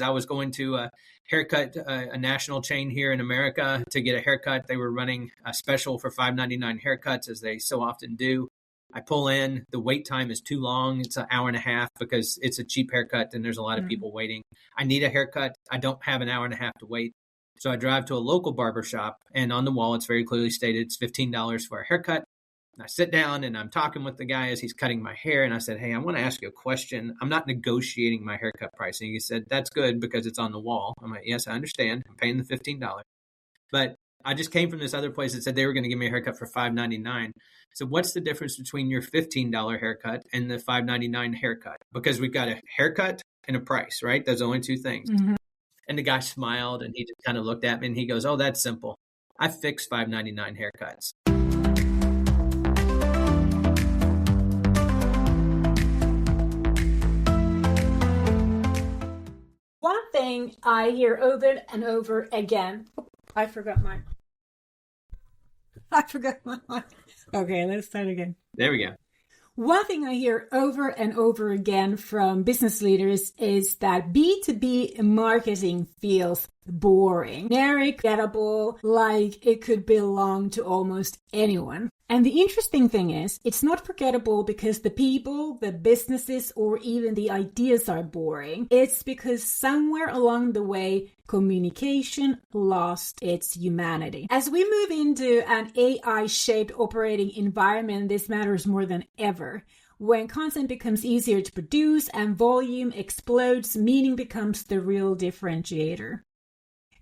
I was going to a haircut, a national chain here in America to get a haircut. They were running a special for $5.99 haircuts, as they so often do. I pull in, the wait time is too long. It's an hour and a half because it's a cheap haircut and there's a lot of people waiting. I need a haircut. I don't have an hour and a half to wait. So I drive to a local barber shop, and on the wall, it's very clearly stated it's $15 for a haircut. And I sit down and I'm talking with the guy as he's cutting my hair. And I said, hey, I want to ask you a question. I'm not negotiating my haircut price. And he said, that's good because it's on the wall. I'm like, yes, I understand. I'm paying the $15. But I just came from this other place that said they were going to give me a haircut for $5.99. So what's the difference between your $15 haircut and the $5.99 haircut? Because we've got a haircut and a price, right? Those are only two things. Mm-hmm. And the guy smiled and he just kind of looked at me and he goes, oh, that's simple. I fix $5.99 haircuts. One thing I hear over and over again. I forgot my. Okay, let's start again. There we go. One thing I hear over and over again from business leaders is that B2B marketing feels boring, generic, forgettable, like it could belong to almost anyone. And the interesting thing is, it's not forgettable because the people, the businesses, or even the ideas are boring. It's because somewhere along the way, communication lost its humanity. As we move into an AI-shaped operating environment, this matters more than ever. When content becomes easier to produce and volume explodes, meaning becomes the real differentiator.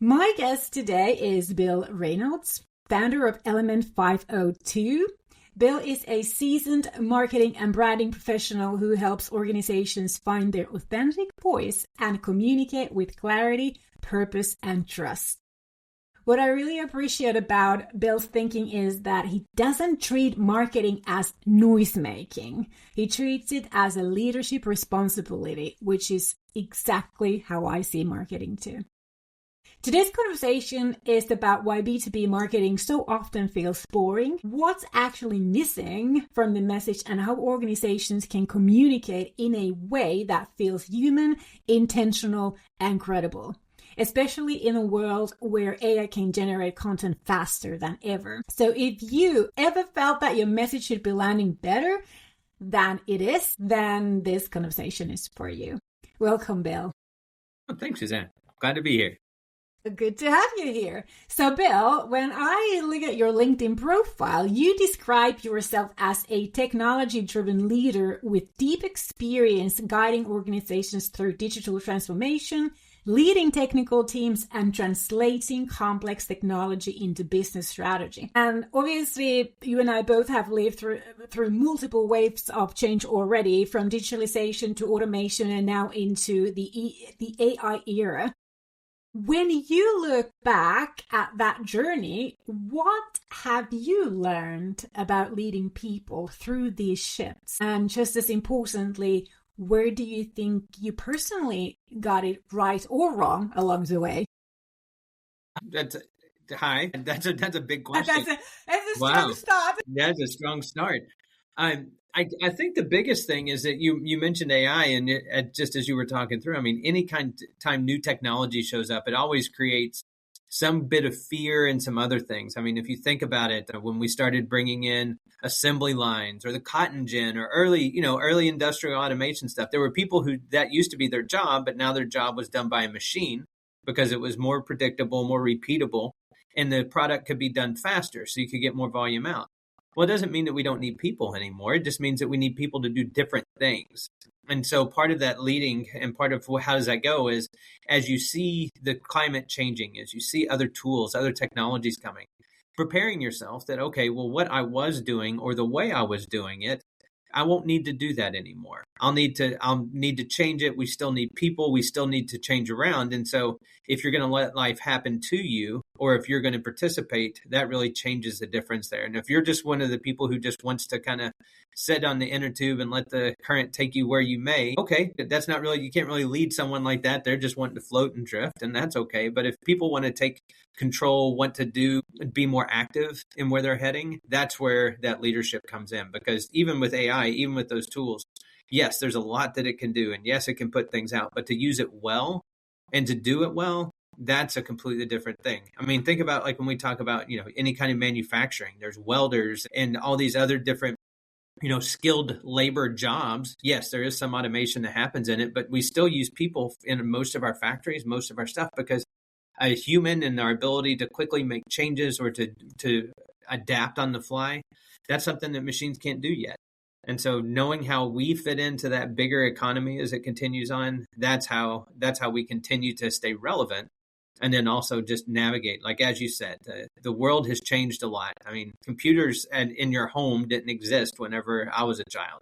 My guest today is Bill Reynolds, founder of Element 502. Bill is a seasoned marketing and branding professional who helps organizations find their authentic voice and communicate with clarity, purpose, and trust. What I really appreciate about Bill's thinking is that he doesn't treat marketing as noise-making. He treats it as a leadership responsibility, which is exactly how I see marketing too. Today's conversation is about why B2B marketing so often feels boring, what's actually missing from the message, and how organizations can communicate in a way that feels human, intentional, and credible, especially in a world where AI can generate content faster than ever. So if you ever felt that your message should be landing better than it is, then this conversation is for you. Welcome, Bill. Oh, thanks, Susanna. Glad to be here. Good to have you here. So, Bill, when I look at your LinkedIn profile, you describe yourself as a technology-driven leader with deep experience guiding organizations through digital transformation, leading technical teams, and translating complex technology into business strategy. And obviously, you and I both have lived through multiple waves of change already, from digitalization to automation and now into the AI era. When you look back at that journey, what have you learned about leading people through these shifts? And just as importantly, where do you think you personally got it right or wrong along the way? That's a big question. That's a strong start. That's a strong start. I think the biggest thing is that you mentioned AI, and just as you were talking through, I mean, any time new technology shows up, it always creates some bit of fear and some other things. I mean, if you think about it, when we started bringing in assembly lines or the cotton gin or early industrial automation stuff, there were people who that used to be their job, but now their job was done by a machine because it was more predictable, more repeatable, and the product could be done faster, so you could get more volume out. Well, it doesn't mean that we don't need people anymore. It just means that we need people to do different things. And so part of that leading and part of how does that go is as you see the climate changing, as you see other tools, other technologies coming, preparing yourself that, okay, well, what I was doing or the way I was doing it, I won't need to do that anymore. I'll need to change it. We still need people. We still need to change around. And so if you're going to let life happen to you, or if you're going to participate, that really changes the difference there. And if you're just one of the people who just wants to kind of sit on the inner tube and let the current take you where you may, okay, that's not really, you can't really lead someone like that. They're just wanting to float and drift, and that's okay. But if people want to take control, want to be more active in where they're heading, that's where that leadership comes in. Because even with AI, even with those tools, yes, there's a lot that it can do. And yes, it can put things out, but to use it well And to do it well, that's a completely different thing. I mean, think about like when we talk about, any kind of manufacturing, there's welders and all these other different, skilled labor jobs. Yes, there is some automation that happens in it, but we still use people in most of our factories, most of our stuff, because a human and our ability to quickly make changes or to adapt on the fly, that's something that machines can't do yet. And so knowing how we fit into that bigger economy as it continues on, that's how we continue to stay relevant. And then also just navigate, like, as you said, the world has changed a lot. I mean, computers in your home didn't exist whenever I was a child.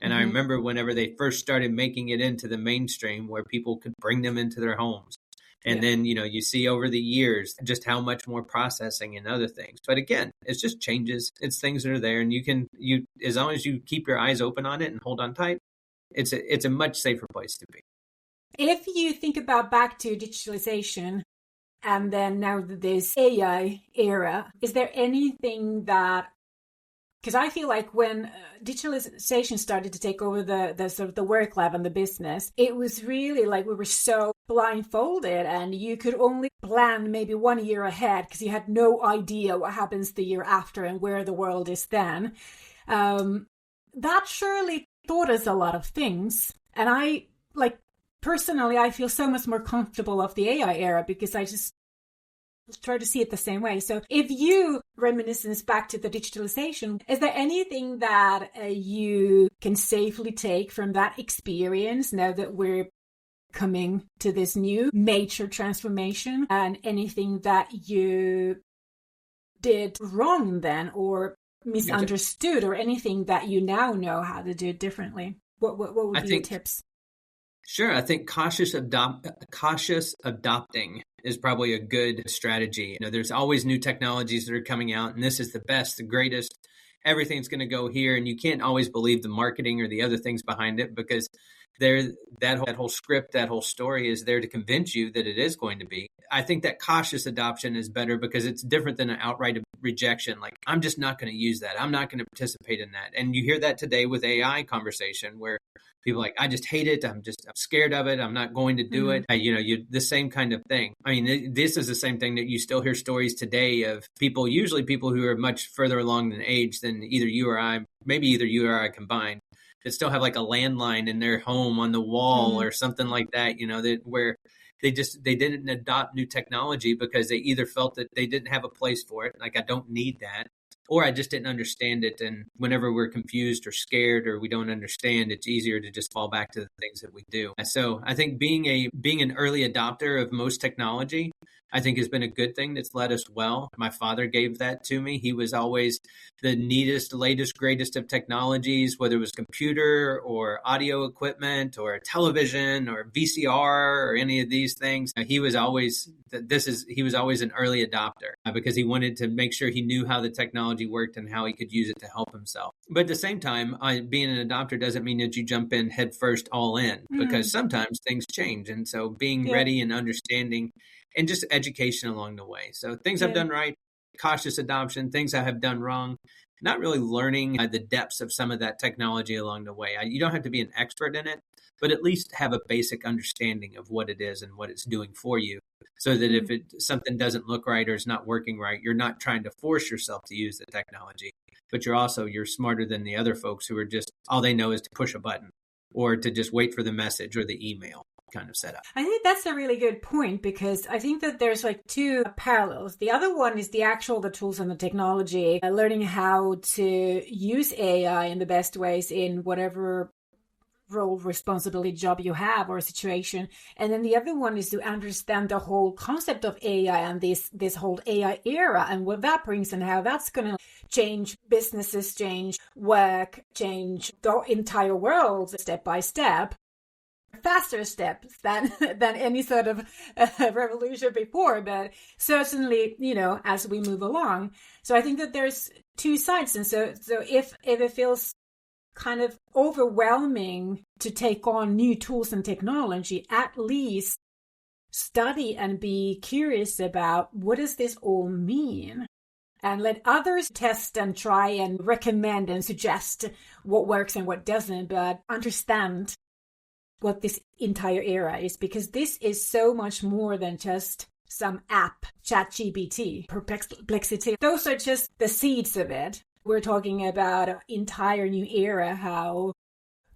And I remember whenever they first started making it into the mainstream where people could bring them into their homes. And then, you see over the years just how much more processing and other things. But again, it's just changes. It's things that are there. And you as long as you keep your eyes open on it and hold on tight, it's a much safer place to be. If you think about back to digitalization and then now this AI era, is there anything that, because I feel like when digitalization started to take over the sort of the work life and the business, it was really like we were so blindfolded and you could only plan maybe 1 year ahead because you had no idea what happens the year after and where the world is then. That surely taught us a lot of things. And personally, I feel so much more comfortable of the AI era because I just try to see it the same way. So if you reminiscence back to the digitalization, is there anything that you can safely take from that experience now that we're coming to this new major transformation, and anything that you did wrong then or misunderstood or anything that you now know how to do differently? What would be your tips? Sure. I think cautious adopting is probably a good strategy. There's always new technologies that are coming out, and this is the best, the greatest. Everything's going to go here, and you can't always believe the marketing or the other things behind it because that whole script, that whole story is there to convince you that it is going to be. I think that cautious adoption is better because it's different than an outright rejection. Like, I'm just not going to use that. I'm not going to participate in that. And you hear that today with AI conversation where people are like, I just hate it. I'm scared of it. I'm not going to do it. The same kind of thing. I mean, this is the same thing that you still hear stories today of usually people who are much further along in age than either you or I, maybe either you or I combined, that still have like a landline in their home on the wall or something like that, where they didn't adopt new technology because they either felt that they didn't have a place for it. Like, I don't need that. Or I just didn't understand it. And whenever we're confused or scared or we don't understand, it's easier to just fall back to the things that we do. So I think being an early adopter of most technology, I think has been a good thing that's led us well. My father gave that to me. He was always the neatest, latest, greatest of technologies, whether it was computer or audio equipment or television or VCR or any of these things. He was always an early adopter because he wanted to make sure he knew how the technology worked and how he could use it to help himself. But at the same time, being an adopter doesn't mean that you jump in head first all in because sometimes things change. And so being ready and understanding and just education along the way. So things I've done right, cautious adoption, things I have done wrong, not really learning the depths of some of that technology along the way. You don't have to be an expert in it, but at least have a basic understanding of what it is and what it's doing for you. So that if something doesn't look right or is not working right, you're not trying to force yourself to use the technology, but you're smarter than the other folks who are just, all they know is to push a button or to just wait for the message or the email kind of setup. I think that's a really good point because I think that there's like two parallels. The other one is the tools and the technology, learning how to use AI in the best ways in whatever role, responsibility, job you have or situation. And then the other one is to understand the whole concept of AI and this whole AI era and what that brings and how that's going to change businesses, change work, change the entire world step by step. Faster steps than any sort of revolution before, but certainly, as we move along. So I think that there's two sides. And so if it feels kind of overwhelming to take on new tools and technology, at least study and be curious about what does this all mean? And let others test and try and recommend and suggest what works and what doesn't, but understand what this entire era is, because this is so much more than just some app, ChatGPT, Perplexity. Those are just the seeds of it. We're talking about an entire new era, how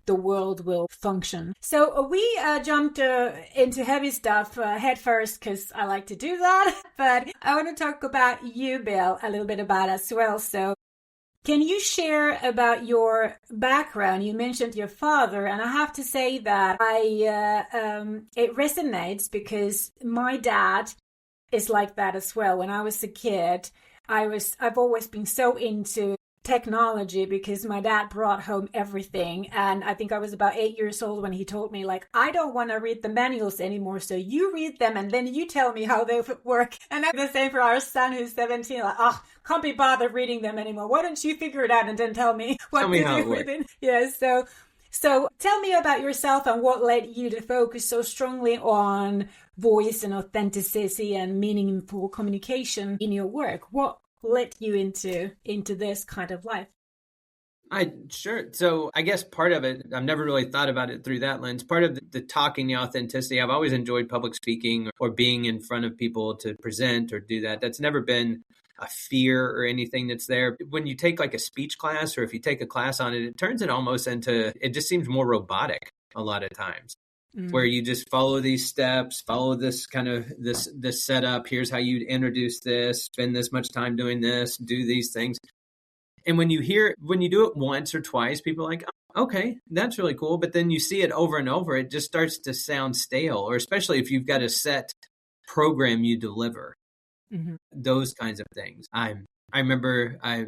the world will function. So we jumped into heavy stuff head first because I like to do that. But I want to talk about you, Bill, a little bit about as well. So can you share about your background? You mentioned your father, and I have to say that it resonates because my dad is like that as well. When I was a kid, I've always been so into technology because my dad brought home everything, and I think I was about 8 years old when he told me, like, I don't want to read the manuals anymore, so you read them and then you tell me how they work. And that's the same for our son who's 17, like, can't be bothered reading them anymore, why don't you figure it out and then tell me what to do with it. Yeah, so tell me about yourself and what led you to focus so strongly on voice and authenticity and meaningful communication in your work. What led you into this kind of life? Sure. So I guess part of it, I've never really thought about it through that lens. Part of the talking, the authenticity, I've always enjoyed public speaking or being in front of people to present or do that. That's never been a fear or anything that's there. When you take like a speech class, or if you take a class on it, it turns it almost into, it just seems more robotic a lot of times. Where you just follow these steps, follow this kind of this setup. Here's how you introduce this, spend this much time doing this, do these things. And when you do it once or twice, people are like, oh, okay, that's really cool. But then you see it over and over, it just starts to sound stale, or especially if you've got a set program you deliver, those kinds of things. I remember I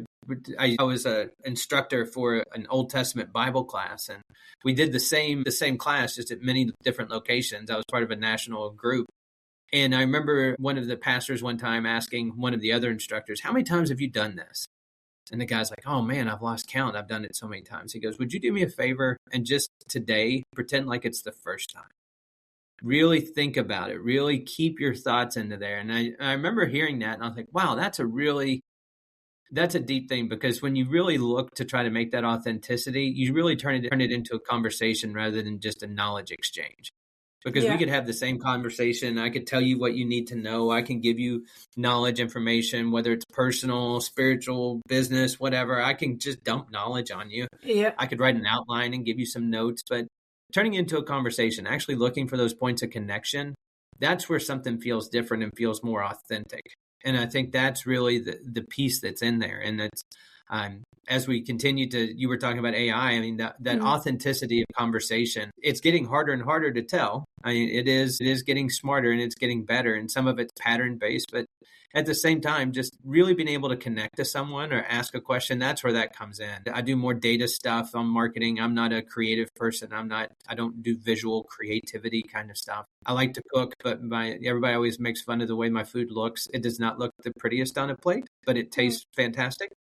was an instructor for an Old Testament Bible class, and we did the same class just at many different locations. I was part of a national group. And I remember one of the pastors one time asking one of the other instructors, how many times have you done this? And the guy's like, oh man, I've lost count. I've done it so many times. He goes, would you do me a favor and just today pretend like it's the first time? Really think about it. Really keep your thoughts into there. And I remember hearing that, and I was like, wow, that's a deep thing, because when you really look to try to make that authenticity, you really turn it into a conversation rather than just a knowledge exchange. Because we could have the same conversation. I could tell you what you need to know. I can give you knowledge, information, whether it's personal, spiritual, business, whatever. I can just dump knowledge on you. Yeah. I could write an outline and give you some notes, but turning it into a conversation, actually looking for those points of connection, that's where something feels different and feels more authentic. And I think that's really the piece that's in there. And that's, as we continue you were talking about AI, I mean, that authenticity of conversation, it's getting harder and harder to tell. I mean, it is getting smarter and it's getting better. And some of it's pattern based, but at the same time, just really being able to connect to someone or ask a question, that's where that comes in. I do more data stuff on marketing. I'm not a creative person. I don't do visual creativity kind of stuff. I like to cook, but everybody always makes fun of the way my food looks. It does not look the prettiest on a plate, but it tastes fantastic,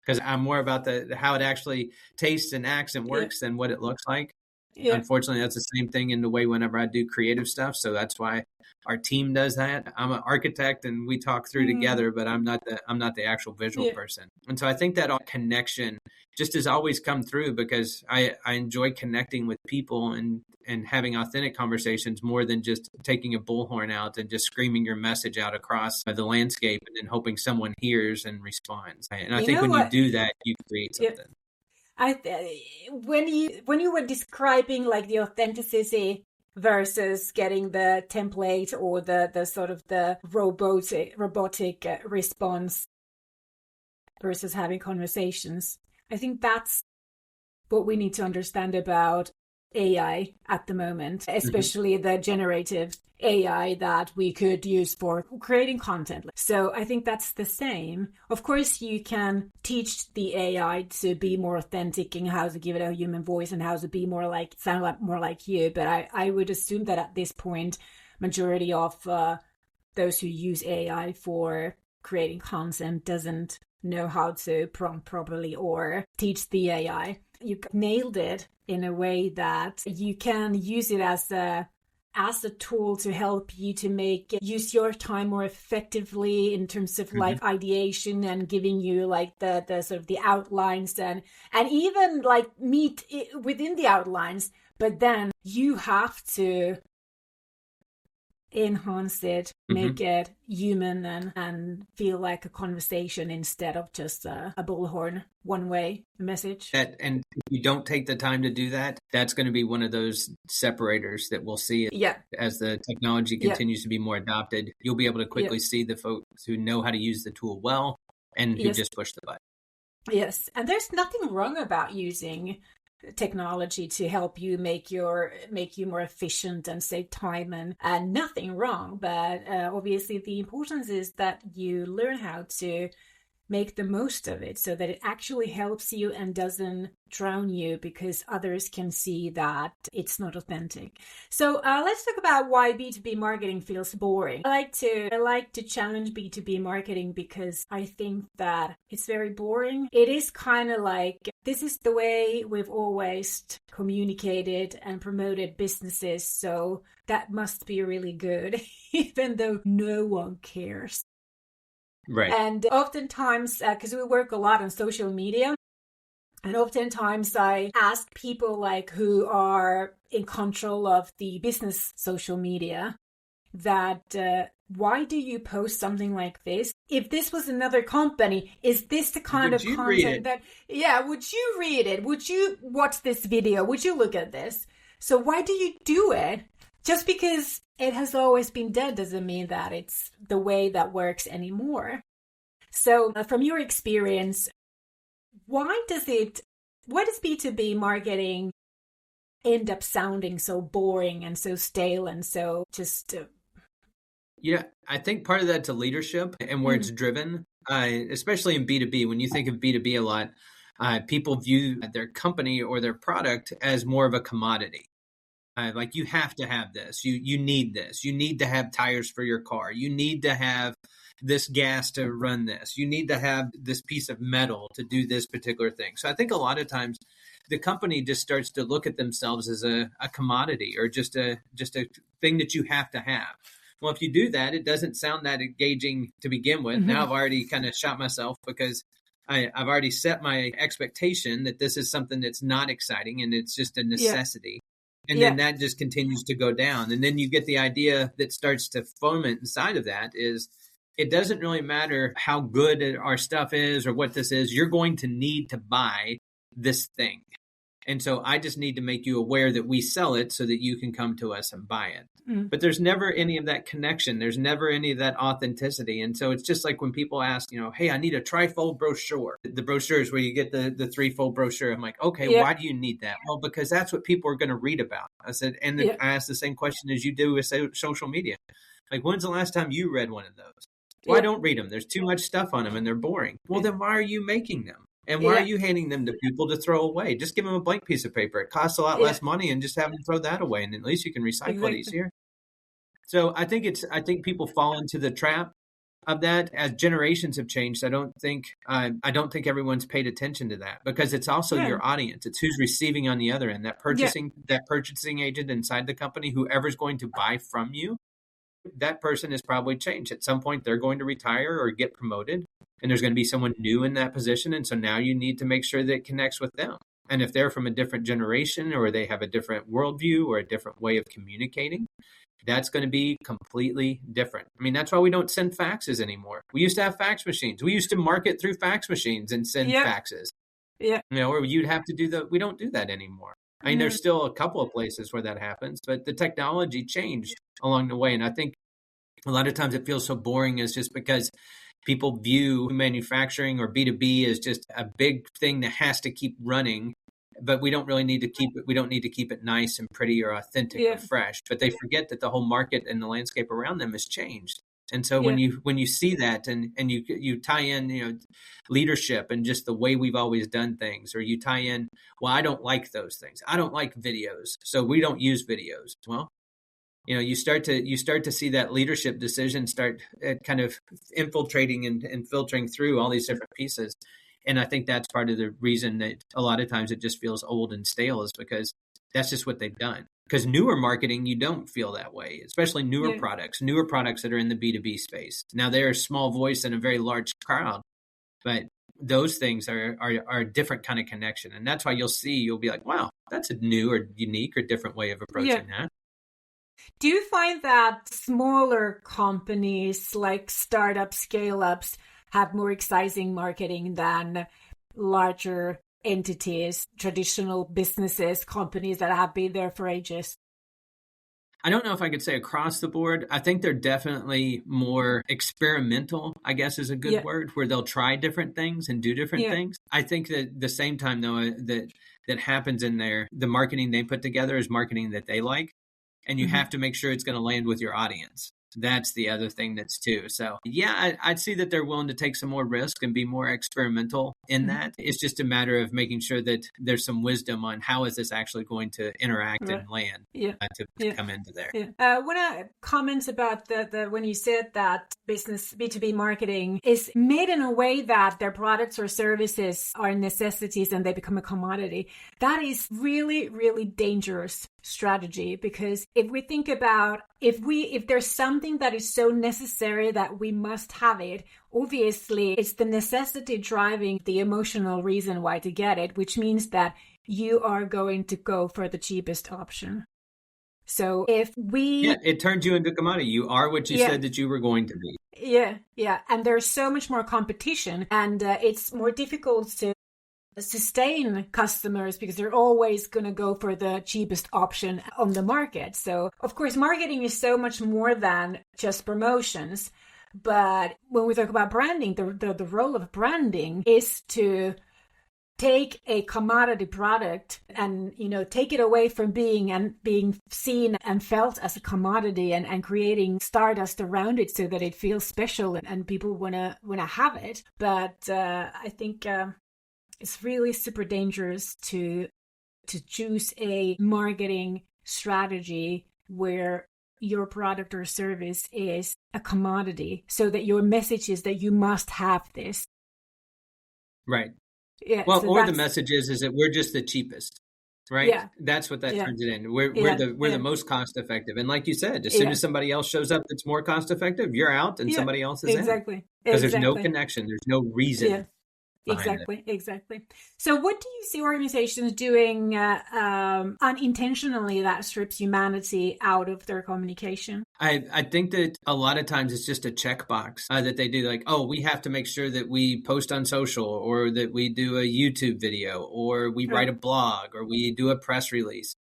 because I'm more about how it actually tastes and acts and works than what it looks like. Yeah. Unfortunately, that's the same thing in the way whenever I do creative stuff. So that's why our team does that. I'm an architect and we talk through together, but I'm not the actual visual person. And so I think that connection just has always come through, because I enjoy connecting with people and having authentic conversations more than just taking a bullhorn out and just screaming your message out across the landscape and then hoping someone hears and responds. And I think when you do that, you create something. When you were describing like the authenticity versus getting the template or the sort of the robotic response versus having conversations, I think that's what we need to understand about AI at the moment, especially the generative AI that we could use for creating content. So I think that's the same. Of course, you can teach the AI to be more authentic and how to give it a human voice and how to be more like, sound like more like you. But I would assume that at this point, majority of those who use AI for creating content doesn't know how to prompt properly or teach the AI. You nailed it in a way that you can use it as a tool to help you to use your time more effectively in terms of like ideation and giving you like the sort of the outlines and even like meet within the outlines, but then you have to enhance it, make it human and feel like a conversation instead of just a bullhorn one-way message. And if you don't take the time to do that, that's going to be one of those separators that we'll see as the technology continues to be more adopted. You'll be able to quickly see the folks who know how to use the tool well and who just push the button. Yes, and there's nothing wrong about using technology to help you make you more efficient and save time, and nothing wrong, but obviously the importance is that you learn how to make the most of it so that it actually helps you and doesn't drown you, because others can see that it's not authentic. So let's talk about why B2B marketing feels boring. I like to challenge B2B marketing because I think that it's very boring. It is kind of like, this is the way we've always communicated and promoted businesses, so that must be really good, even though no one cares. Right. And oftentimes, because we work a lot on social media, and oftentimes I ask people like who are in control of the business social media that why do you post something like this? If this was another company, is this the kind of content that, would you read it? Would you watch this video? Would you look at this? So why do you do it? Just because it has always been done doesn't mean that it's the way that works anymore. So from your experience, why does B2B marketing end up sounding so boring and so stale and so just... Yeah, I think part of that's a leadership and where it's driven, especially in B2B. When you think of B2B a lot, people view their company or their product as more of a commodity. Like, you have to have this. You need this. You need to have tires for your car. You need to have this gas to run this. You need to have this piece of metal to do this particular thing. So I think a lot of times the company just starts to look at themselves as a commodity or just a thing that you have to have. Well, if you do that, it doesn't sound that engaging to begin with. Now I've already kind of shot myself because I've already set my expectation that this is something that's not exciting and it's just a necessity. And then that just continues to go down. And then you get the idea that starts to foment inside of that is it doesn't really matter how good our stuff is or what this is. You're going to need to buy this thing. And so I just need to make you aware that we sell it so that you can come to us and buy it. But there's never any of that connection. There's never any of that authenticity. And so it's just like when people ask, hey, I need a trifold brochure. The brochure is where you get the threefold brochure. I'm like, okay, why do you need that? Well, because that's what people are going to read about. I said, and then I asked the same question as you do with social media. Like, when's the last time you read one of those? Well, I don't read them. There's too much stuff on them and they're boring. Well, then why are you making them? And why are you handing them to people to throw away? Just give them a blank piece of paper. It costs a lot less money, and just have them throw that away. And at least you can recycle it easier. So I think people fall into the trap of that as generations have changed. I don't think everyone's paid attention to that, because it's also your audience. It's who's receiving on the other end. That purchasing agent inside the company, whoever's going to buy from you, that person has probably changed. At some point, they're going to retire or get promoted, and there's going to be someone new in that position. And so now you need to make sure that it connects with them. And if they're from a different generation or they have a different worldview or a different way of communicating, that's going to be completely different. I mean, that's why we don't send faxes anymore. We used to have fax machines. We used to market through fax machines and send faxes. Yeah. Or you'd have to do we don't do that anymore. I mean, there's still a couple of places where that happens, but the technology changed along the way. And I think a lot of times it feels so boring is just because people view manufacturing or B2B as just a big thing that has to keep running, but we don't really need to keep it. We don't need to keep it nice and pretty or authentic or fresh, but they forget that the whole market and the landscape around them has changed. And so when you see that and you tie in, leadership and just the way we've always done things, or you tie in, well, I don't like those things. I don't like videos, so we don't use videos. Well, you start to see that leadership decision start kind of infiltrating and filtering through all these different pieces. And I think that's part of the reason that a lot of times it just feels old and stale, is because that's just what they've done. Because newer marketing, you don't feel that way, especially newer products that are in the B2B space. Now, they're a small voice in a very large crowd, but those things are a different kind of connection. And that's why you'll be like, wow, that's a new or unique or different way of approaching that. Do you find that smaller companies like startups, scale-ups have more exciting marketing than larger entities, traditional businesses, companies that have been there for ages? I don't know if I could say across the board. I think they're definitely more experimental, I guess is a good word, where they'll try different things and do different things. I think that the same time, though, that happens in there, the marketing they put together is marketing that they like. And you have to make sure it's going to land with your audience. That's the other thing that's too. So yeah, I'd see that they're willing to take some more risk and be more experimental in that. It's just a matter of making sure that there's some wisdom on how is this actually going to interact and land to come into there. When I comment about the when you said that business B2B marketing is made in a way that their products or services are necessities and they become a commodity, that is really, really dangerous strategy, because if we think about if there's something that is so necessary that we must have it, obviously it's the necessity driving the emotional reason why to get it, which means that you are going to go for the cheapest option. So if it turns you into a commodity. You are what you said that you were going to be. Yeah. And there's so much more competition, and it's more difficult to sustain customers because they're always going to go for the cheapest option on the market. So of course, marketing is so much more than just promotions. But when we talk about branding, the role of branding is to take a commodity product and, take it away from being seen and felt as a commodity and creating stardust around it so that it feels special and people want to have it. But I think it's really super dangerous to choose a marketing strategy where your product or service is a commodity, so that your message is that you must have this. Right. Yeah. Well, or the message is that we're just the cheapest, right? Yeah. That's what that turns it into. We're the most cost effective. And like you said, as soon as somebody else shows up that's more cost effective, you're out and somebody else is in. Because there's no connection. There's no reason. Yeah. Exactly. So what do you see organizations doing unintentionally that strips humanity out of their communication? I think that a lot of times it's just a checkbox that they do, like, we have to make sure that we post on social, or that we do a YouTube video, or we write a blog, or we do a press release.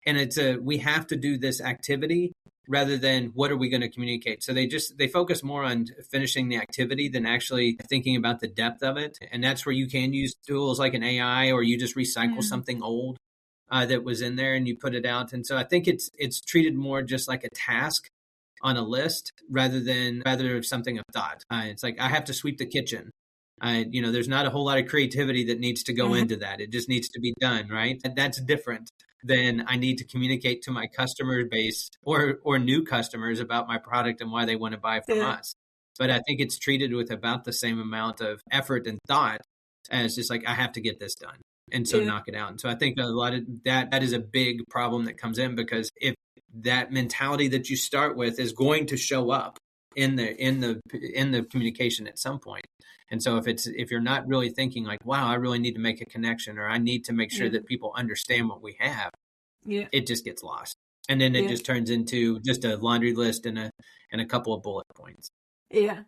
And we have to do this activity rather than what are we going to communicate. So they focus more on finishing the activity than actually thinking about the depth of it. And that's where you can use tools like an AI, or you just recycle something old that was in there and you put it out. And so I think it's treated more just like a task on a list rather than something of thought. It's like, I have to sweep the kitchen. There's not a whole lot of creativity that needs to go into that. It just needs to be done, right? And that's different than I need to communicate to my customer base or new customers about my product and why they want to buy from us. But I think it's treated with about the same amount of effort and thought as just like, I have to get this done. And so knock it out. And so I think a lot of that is a big problem that comes in, because if that mentality that you start with is going to show up in the communication at some point. And so if you're not really thinking like, wow, I really need to make a connection, or I need to make sure that people understand what we have, it just gets lost. And then it just turns into just a laundry list and a couple of bullet points. Yeah.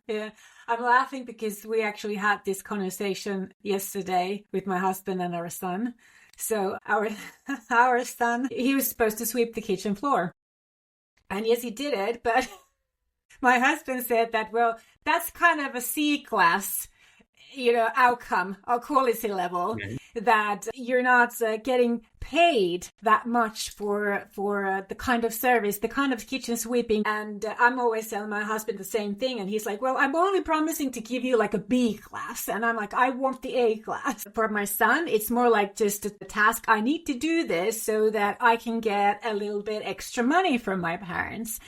I'm laughing because we actually had this conversation yesterday with my husband and our son. So our son, he was supposed to sweep the kitchen floor. And yes, he did it, but my husband said that, well, that's kind of a C-class, outcome or quality level, that you're not getting paid that much for the kind of service, the kind of kitchen sweeping. And I'm always telling my husband the same thing. And he's like, well, I'm only promising to give you like a B class. And I'm like, I want the A class. For my son, it's more like just a task. I need to do this so that I can get a little bit extra money from my parents.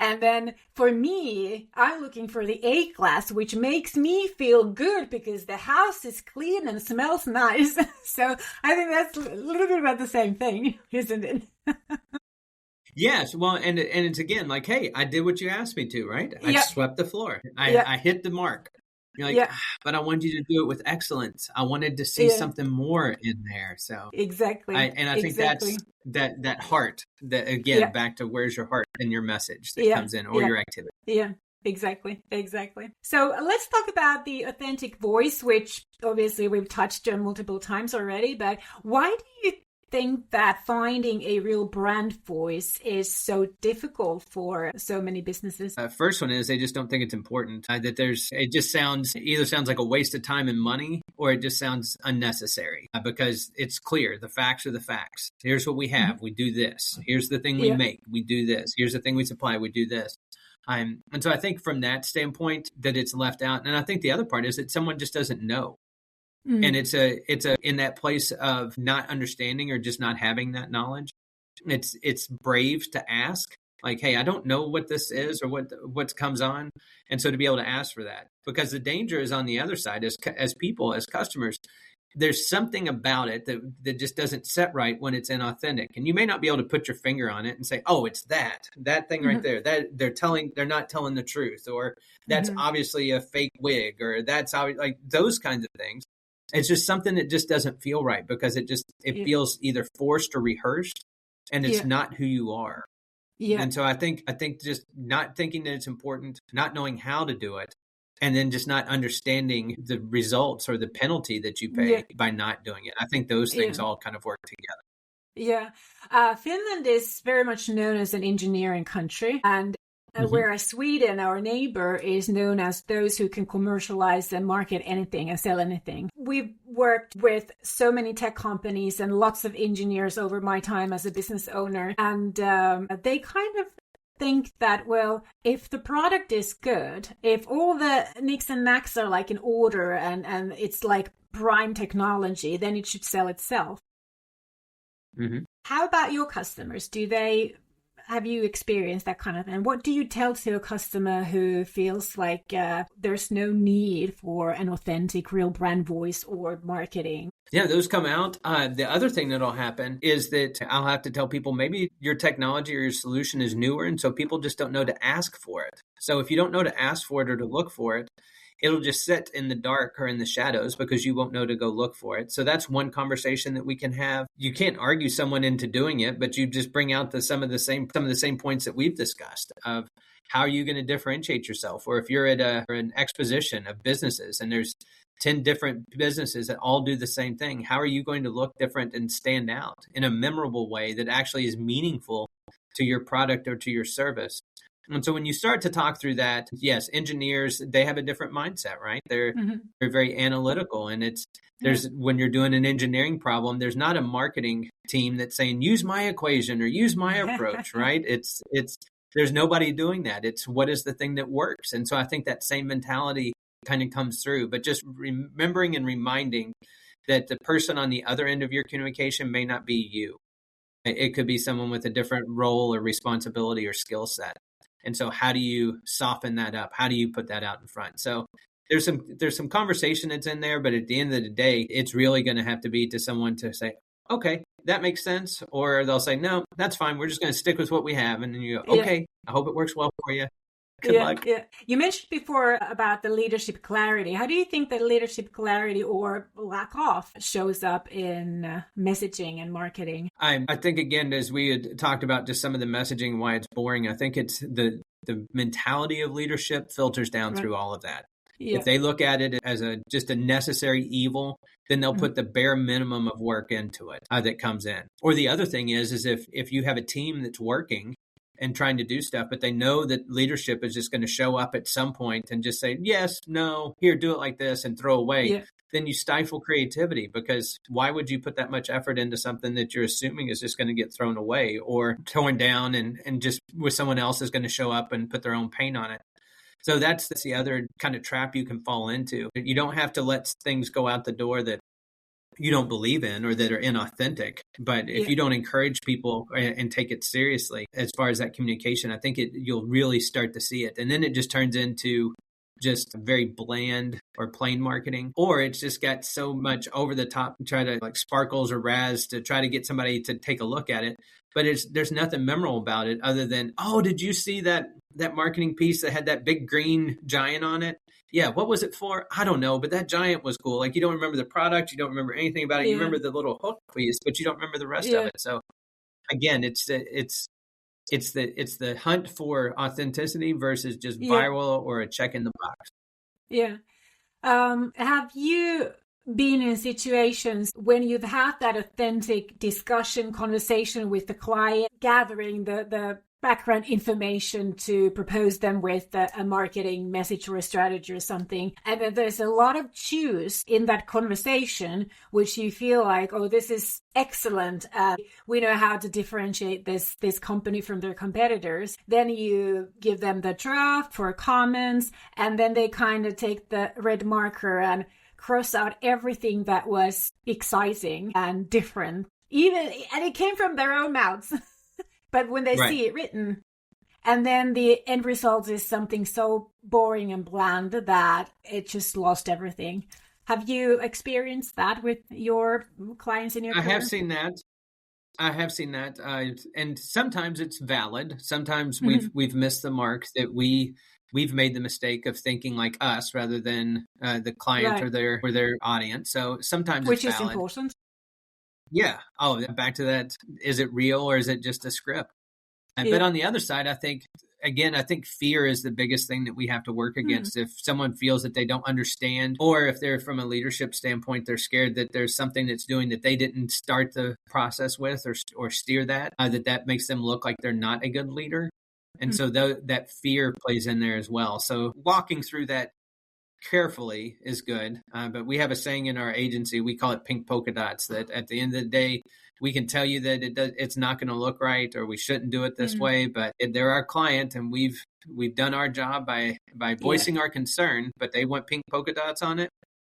And then for me, I'm looking for the A class, which makes me feel good because the house is clean and smells nice. So I think that's a little bit about the same thing, isn't it? Yes. Well, and it's again like, hey, I did what you asked me to, right? I swept the floor. I hit the mark. You're like, Yeah. but I wanted you to do it with excellence. I wanted to see Yeah. something more in there. So Exactly. I think that's Exactly. that heart, that again, Yeah. back to where's your heart in your message that Yeah. comes in, or Yeah. your activity. Yeah. Exactly. Exactly. So let's talk about the authentic voice, which obviously we've touched on multiple times already. But why do you think that finding a real brand voice is so difficult for so many businesses? First one is they just don't think it's important. It just either sounds like a waste of time and money, or it just sounds unnecessary because it's clear. The facts are the facts. Here's what we have. Mm-hmm. We do this. Here's the thing we Yeah. make. We do this. Here's the thing we supply. We do this. And so I think from that standpoint that it's left out. And I think the other part is that someone just doesn't know. Mm-hmm. And it's in that place of not understanding or just not having that knowledge. It's brave to ask, like, hey, I don't know what this is or what comes on. And so to be able to ask for that, because the danger is on the other side as people, as customers, there's something about it that just doesn't set right when it's inauthentic. And you may not be able to put your finger on it and say, oh, it's that thing right there, that they're not telling the truth, or that's obviously a fake wig, or that's like those kinds of things. It's just something that just doesn't feel right because it feels either forced or rehearsed, and it's not who you are. Yeah. And so I think just not thinking that it's important, not knowing how to do it, and then just not understanding the results or the penalty that you pay by not doing it. I think those things all kind of work together. Yeah. Finland is very much known as an engineering country, and whereas Sweden, our neighbor, is known as those who can commercialize and market anything and sell anything. We've worked with so many tech companies and lots of engineers over my time as a business owner, and they kind of think that, well, if the product is good, if all the nicks and knacks are like in order and it's like prime technology, then it should sell itself. Mm-hmm. How about your customers? Have you experienced that kind of thing? What do you tell to a customer who feels like there's no need for an authentic, real brand voice or marketing? Yeah, those come out. The other thing that'll happen is that I'll have to tell people maybe your technology or your solution is newer, and so people just don't know to ask for it. So if you don't know to ask for it or to look for it, it'll just sit in the dark or in the shadows because you won't know to go look for it. So that's one conversation that we can have. You can't argue someone into doing it, but you just bring out some of the same points that we've discussed of how are you going to differentiate yourself? Or if you're at an exposition of businesses and there's 10 different businesses that all do the same thing, how are you going to look different and stand out in a memorable way that actually is meaningful to your product or to your service? And so when you start to talk through that, yes, engineers, they have a different mindset, right? They're very analytical. And when you're doing an engineering problem, there's not a marketing team that's saying, use my equation or use my approach, right? There's nobody doing that. It's what is the thing that works? And so I think that same mentality kind of comes through, but just remembering and reminding that the person on the other end of your communication may not be you. It could be someone with a different role or responsibility or skill set. And so how do you soften that up? How do you put that out in front? So there's some conversation that's in there, but at the end of the day, it's really going to have to be to someone to say, okay, that makes sense. Or they'll say, no, that's fine. We're just going to stick with what we have. And then you go, okay, I hope it works well for you. Good luck. Yeah. You mentioned before about the leadership clarity. How do you think that leadership clarity or lack of shows up in messaging and marketing? I think, again, as we had talked about just some of the messaging, why it's boring, I think it's the mentality of leadership filters down through all of that. Yeah. If they look at it as just a necessary evil, then they'll put the bare minimum of work into it that comes in. Or the other thing is if you have a team that's working and trying to do stuff, but they know that leadership is just going to show up at some point and just say, yes, no, here, do it like this and throw away, then you stifle creativity, because why would you put that much effort into something that you're assuming is just going to get thrown away or torn down and just with someone else is going to show up and put their own paint on it. So that's the other kind of trap you can fall into. You don't have to let things go out the door that you don't believe in or that are inauthentic. But if you don't encourage people and take it seriously as far as that communication, I think you'll really start to see it. And then it just turns into just very bland or plain marketing, or it's just got so much over the top to try to like sparkles or razz to try to get somebody to take a look at it. But there's nothing memorable about it other than, oh, did you see that marketing piece that had that big green giant on it? Yeah, what was it for? I don't know, but that giant was cool. Like, you don't remember the product, you don't remember anything about it. You Yeah. remember the little hook piece, but you don't remember the rest of Yeah. it. So again, it's the hunt for authenticity versus just Yeah. viral or a check in the box. Yeah. Have you been in situations when you've had that authentic discussion, conversation with the client, gathering the background information to propose them with a marketing message or a strategy or something, and then there's a lot of juice in that conversation, which you feel like, oh, this is excellent. We know how to differentiate this company from their competitors. Then you give them the draft for comments, and then they kind of take the red marker and cross out everything that was exciting and different, and it came from their own mouths. But when they see it written, and then the end result is something so boring and bland that it just lost everything. Have you experienced that with your clients in your career? I have seen that. And sometimes it's valid. Sometimes we've missed the mark, that we've made the mistake of thinking like us rather than the client or their audience. So sometimes which it's is valid. important. Yeah. Oh, back to that. Is it real or is it just a script? But on the other side, I think fear is the biggest thing that we have to work against. If someone feels that they don't understand, or if they're from a leadership standpoint, they're scared that there's something that's doing that they didn't start the process with or steer that makes them look like they're not a good leader. And so that fear plays in there as well. So walking through that carefully is good. But we have a saying in our agency, we call it pink polka dots, that at the end of the day, we can tell you that it's not going to look right, or we shouldn't do it this way, but they're our client, and we've done our job by voicing our concern, but they want pink polka dots on it.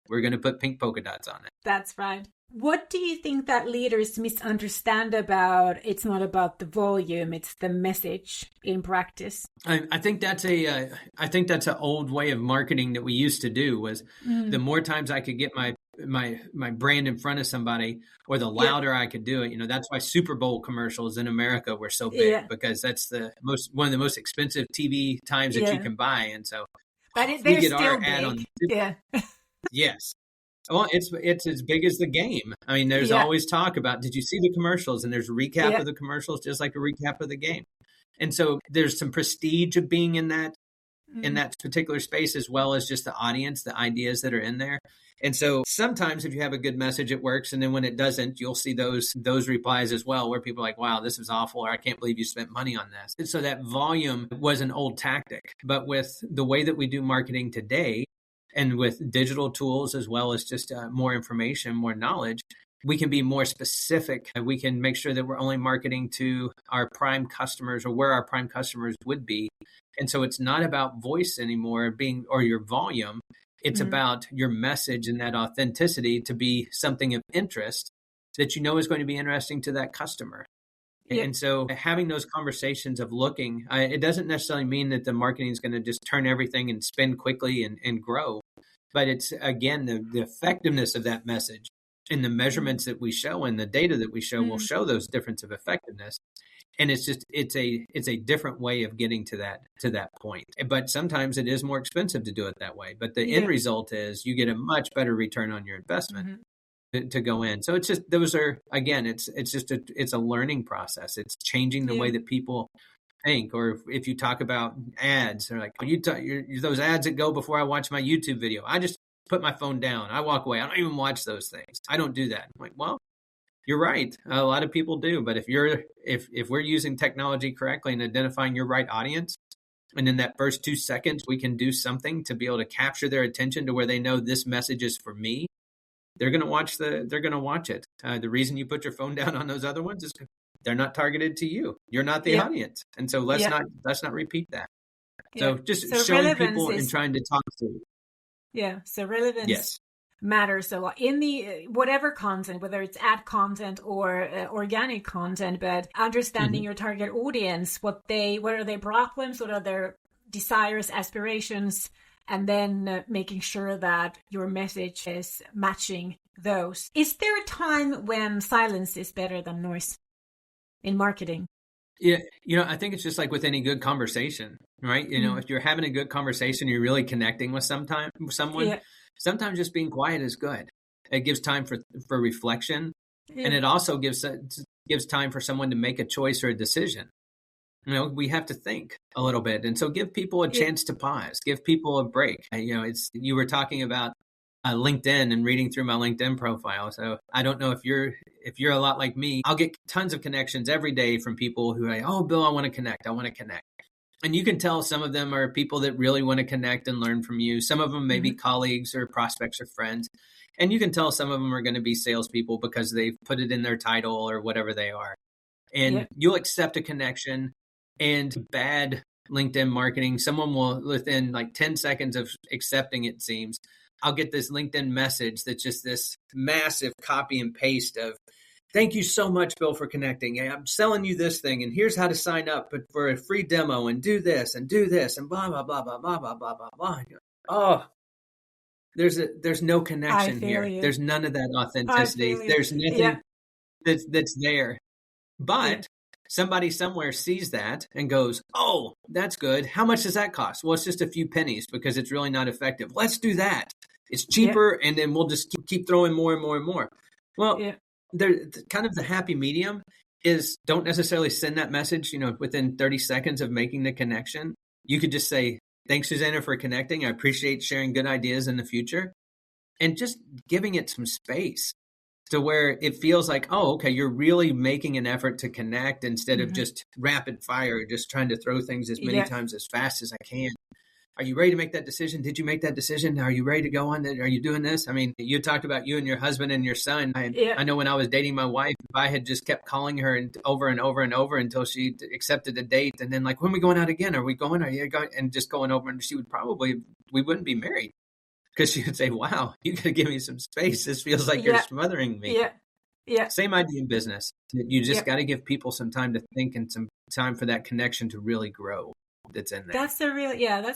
We're going to put pink polka dots on it. That's right. What do you think that leaders misunderstand about it's not about the volume, it's the message in practice? I think that's an old way of marketing that we used to do, was the more times I could get my brand in front of somebody, or the louder I could do it. That's why Super Bowl commercials in America were so big, because that's one of the most expensive TV times that you can buy. And so they're still big. Yeah. Yes. Well, it's as big as the game. I mean, there's always talk about, did you see the commercials? And there's a recap of the commercials, just like a recap of the game. And so there's some prestige of being in that particular space, as well as just the audience, the ideas that are in there. And so sometimes if you have a good message, it works. And then when it doesn't, you'll see those replies as well, where people are like, wow, this is awful, or I can't believe you spent money on this. And so that volume was an old tactic. But with the way that we do marketing today, and with digital tools, as well as just more information, more knowledge, we can be more specific. We can make sure that we're only marketing to our prime customers, or where our prime customers would be. And so it's not about voice anymore or your volume. It's about your message and that authenticity to be something of interest that is going to be interesting to that customer. And so having those conversations of looking, it doesn't necessarily mean that the marketing is going to just turn everything and spin quickly and grow. But it's, again, the effectiveness of that message, and the measurements that we show and the data that we show will show those difference of effectiveness. And it's a different way of getting to that point. But sometimes it is more expensive to do it that way. But the end result is you get a much better return on your investment. To go in. So it's just, those are, again, it's a learning process. It's changing the way that people think. Or if you talk about ads, they're like, those ads that go before I watch my YouTube video, I just put my phone down. I walk away. I don't even watch those things. I don't do that. I'm like, well, you're right. A lot of people do. But if we're using technology correctly and identifying your right audience, and in that first 2 seconds, we can do something to be able to capture their attention to where they know this message is for me, they're going to watch it. The reason you put your phone down on those other ones is they're not targeted to you. You're not the audience. And so let's not repeat that. So just showing people and trying to talk to. Yeah. So relevance matters a lot in the whatever content, whether it's ad content or organic content, but understanding your target audience, what are their problems, what are their desires, aspirations, and then making sure that your message is matching those. Is there a time when silence is better than noise in marketing? Yeah, I think it's just like with any good conversation, right? Mm. If you're having a good conversation, you're really connecting with someone. Yeah, Sometimes just being quiet is good. It gives time for reflection, and yeah, it also gives time for someone to make a choice or a decision. We have to think a little bit, and so give people a yeah, chance to pause, give people a break. It's you were talking about LinkedIn and reading through my LinkedIn profile. So I don't know if you're a lot like me. I'll get tons of connections every day from people who are like, "Oh, Bill, I want to connect. I want to connect." And you can tell some of them are people that really want to connect and learn from you. Some of them may be hmm, colleagues or prospects or friends. And you can tell some of them are going to be salespeople because they've put it in their title or whatever they are. yeah, And you'll accept a connection. And bad LinkedIn marketing, someone will, within like 10 seconds of accepting, it seems, I'll get this LinkedIn message that's just this massive copy and paste of, "Thank you so much, Bill, for connecting. I'm selling you this thing, and here's how to sign up for a free demo, and do this, and blah, blah, blah, blah, blah, blah, blah, blah, blah." Oh, there's no I connection feel here. you. There's none of that I authenticity. feel you. There's Yeah, nothing that's there. yeah, But somebody somewhere sees that and goes, "Oh, that's good. How much does that cost?" "Well, it's just a few pennies because it's really not effective. Let's do that. It's yeah, cheaper, and then we'll just keep throwing more and more and more." Well, yeah, there kind of the happy medium is don't necessarily send that message, within 30 seconds of making the connection. You could just say, "Thanks, Susanna, for connecting. I appreciate sharing good ideas in the future." And just giving it some space to where it feels like, oh, okay, you're really making an effort to connect instead of hmm, just rapid fire, just trying to throw things as many yeah, times as fast as I can. Are you ready to make that decision? Did you make that decision? Are you ready to go on that? Are you doing this? I mean, you talked about you and your husband and your son. yeah, I know when I was dating my wife, if I had just kept calling her over and over and over until she accepted a date, and then like, "When are we going out again? Are we going? Are you going?" And just going over, and we wouldn't be married because she would say, "Wow, you got to give me some space. This feels like you're yeah, smothering me." yeah, yeah, Same idea in business. You just yeah. got to give people some time to think and some time for that connection to really grow that's in there. That's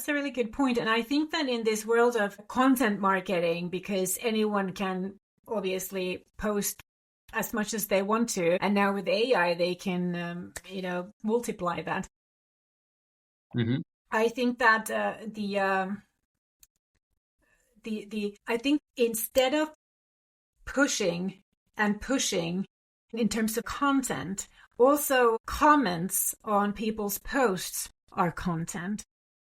a really good point. And I think that in this world of content marketing, because anyone can obviously post as much as they want to, and now with AI, they can, multiply that. Hmm. I think that I think instead of pushing and pushing in terms of content, also comments on people's posts are content.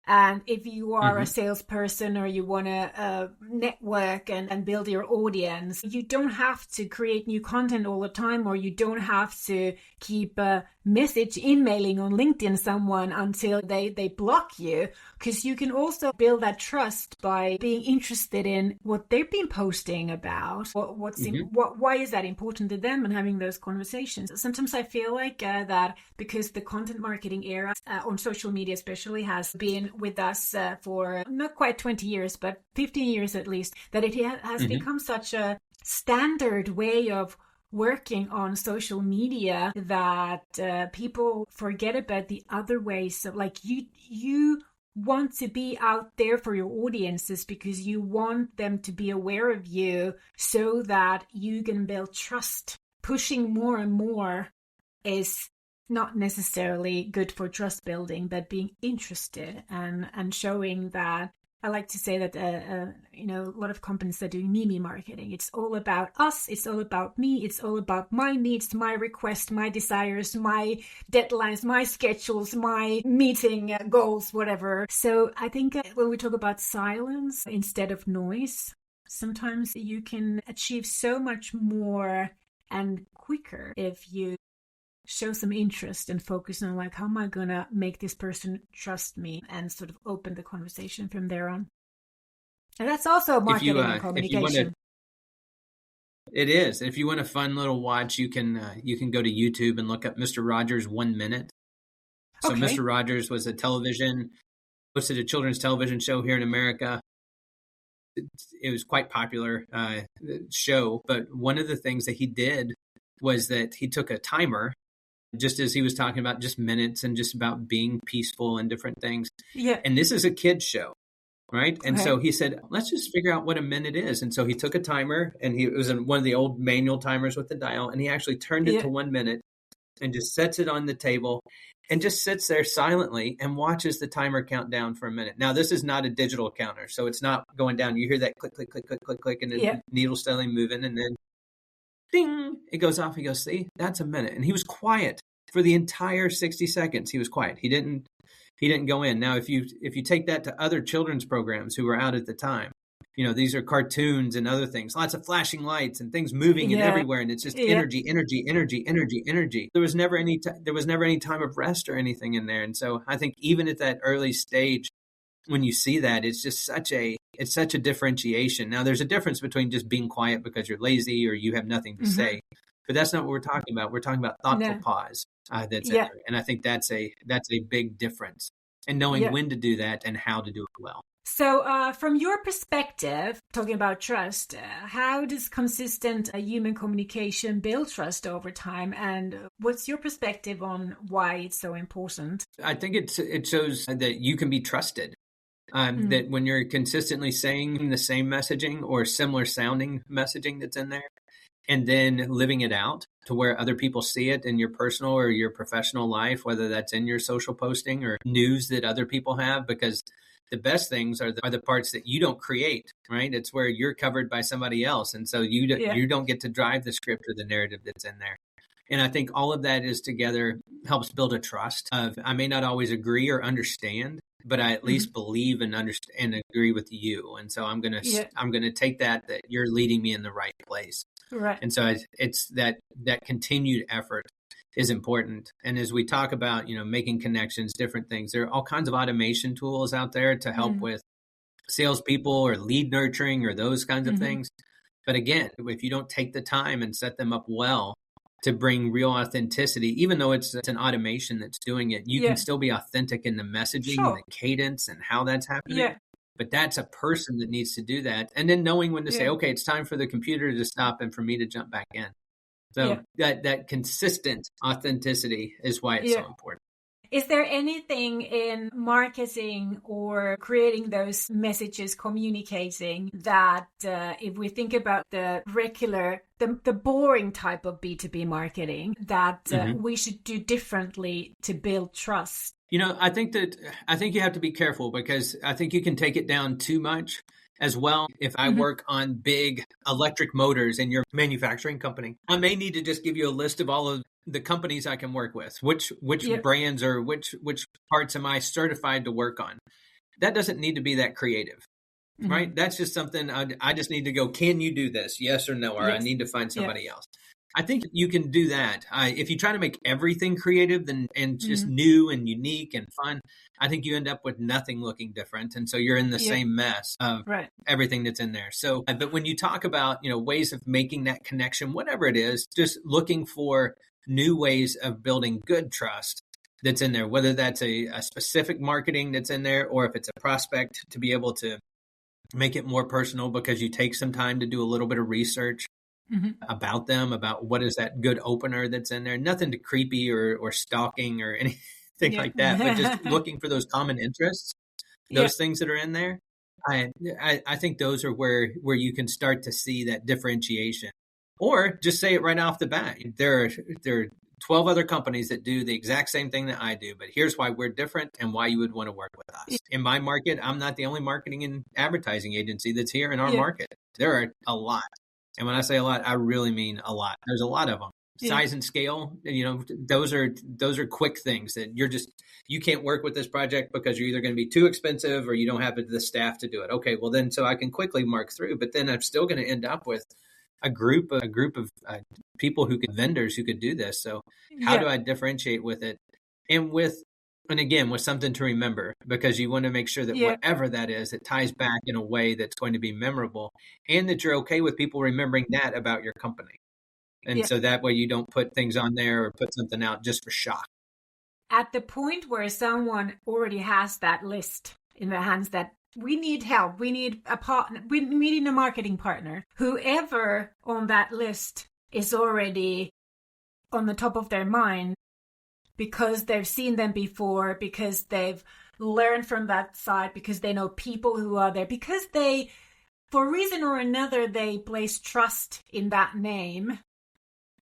And if you are a Hmm. salesperson or you want to network and build your audience, you don't have to create new content all the time, or you don't have to keep a message emailing on LinkedIn someone until they block you, because you can also build that trust by being interested in what they've been posting about, Hmm. why is that important to them, and having those conversations. Sometimes I feel like that because the content marketing era on social media especially has been with us for not quite 20 years, but 15 years at least, that it has Hmm. become such a standard way of working on social media that people forget about the other ways of, like, you want to be out there for your audiences because you want them to be aware of you so that you can build trust. Pushing more and more is not necessarily good for trust building, but being interested and showing that. I like to say that a lot of companies are doing me marketing. It's all about us. It's all about me. It's all about my needs, my requests, my desires, my deadlines, my schedules, my meeting goals, whatever. So I think when we talk about silence instead of noise, sometimes you can achieve so much more and quicker if you show some interest and focus on, like, how am I gonna make this person trust me, and sort of open the conversation from there on. And that's also marketing and If you want to, communication. it is. If you want a fun little watch, you can go to YouTube and look up Mr. Rogers 1 minute. So Okay. Mr. Rogers was hosted a children's television show here in America. It was quite popular show, but one of the things that he did was that he took a timer, just as he was talking about just minutes and just about being peaceful and different things. Yeah. And this is a kid's show, right? And Okay. so he said, let's just figure out what a minute is. And so he took a timer, and it was in one of the old manual timers with the dial, and he actually turned it Yeah. to 1 minute. and just sets it on the table and just sits there silently and watches the timer count down for a minute. Now, this is not a digital counter, so it's not going down. You hear that click, click, click, click, click, click, and the needle steadily moving, and then ding, it goes off. He goes, see, that's a minute. And he was quiet for the entire 60 seconds. He was quiet. He didn't go in. Now, if you take that to other children's programs who were out at the time, these are cartoons and other things, lots of flashing lights and things moving and everywhere. And it's just energy, energy, energy, energy, energy. There was never any time of rest or anything in there. And so I think even at that early stage, when you see that, it's just such a differentiation. Now, there's a difference between just being quiet because you're lazy or you have nothing to say, but that's not what we're talking about. We're talking about thoughtful pause that's in there. And I think that's a big difference, and knowing when to do that and how to do it well. So from your perspective, talking about trust, how does consistent human communication build trust over time? And what's your perspective on why it's so important? I think it shows that you can be trusted. That when you're consistently saying the same messaging or similar sounding messaging that's in there, and then living it out to where other people see it in your personal or your professional life, whether that's in your social posting or news that other people have, because the best things are the parts that you don't create, right? It's where you're covered by somebody else. And so you don't get to drive the script or the narrative that's in there. And I think all of that is together helps build a trust of, I may not always agree or understand, but I at least believe and understand and agree with you. And so I'm going to take that you're leading me in the right place. Right. And so it's that continued effort is important. And as we talk about, making connections, different things, there are all kinds of automation tools out there to help with salespeople or lead nurturing or those kinds of things. But again, if you don't take the time and set them up well to bring real authenticity, even though it's an automation that's doing it, you can still be authentic in the messaging and the cadence and how that's happening. Yeah. But that's a person that needs to do that. And then knowing when to say, okay, it's time for the computer to stop and for me to jump back in. So that consistent authenticity is why it's so important. Is there anything in marketing or creating those messages, communicating, that if we think about the regular, the boring type of B2B marketing, that we should do differently to build trust? I think you have to be careful, because I think you can take it down too much as well. If I work on big electric motors in your manufacturing company, I may need to just give you a list of all of the companies I can work with, which brands or which parts am I certified to work on. That doesn't need to be that creative, right? That's just something I just need to go, can you do this? Yes or no, or I need to find somebody else. I think you can do that. If you try to make everything creative and just new and unique and fun, I think you end up with nothing looking different. And so you're in the same mess of everything that's in there. So, but when you talk about, ways of making that connection, whatever it is, just looking for new ways of building good trust that's in there, whether that's a specific marketing that's in there, or if it's a prospect, to be able to make it more personal because you take some time to do a little bit of research about them, about what is that good opener that's in there. Nothing too creepy or stalking or anything like that, but just looking for those common interests, those things that are in there. I think those are where you can start to see that differentiation. Or just say it right off the bat. There are 12 other companies that do the exact same thing that I do, but here's why we're different and why you would want to work with us. In my market, I'm not the only marketing and advertising agency that's here in our market. There are a lot. And when I say a lot, I really mean a lot. There's a lot of them. Size and scale, those are quick things that you can't work with this project because you're either going to be too expensive or you don't have the staff to do it. Okay, well then, so I can quickly mark through, but then I'm still going to end up with a group of people vendors who could do this. So how do I differentiate with it? And again, with something to remember, because you want to make sure that whatever that is, it ties back in a way that's going to be memorable, and that you're okay with people remembering that about your company. And so that way you don't put things on there or put something out just for shock. At the point where someone already has that list in their hands that we need help, we need a partner, we need a marketing partner, whoever on that list is already on the top of their mind because they've seen them before, because they've learned from that side, because they know people who are there, because they, for a reason or another, they place trust in that name.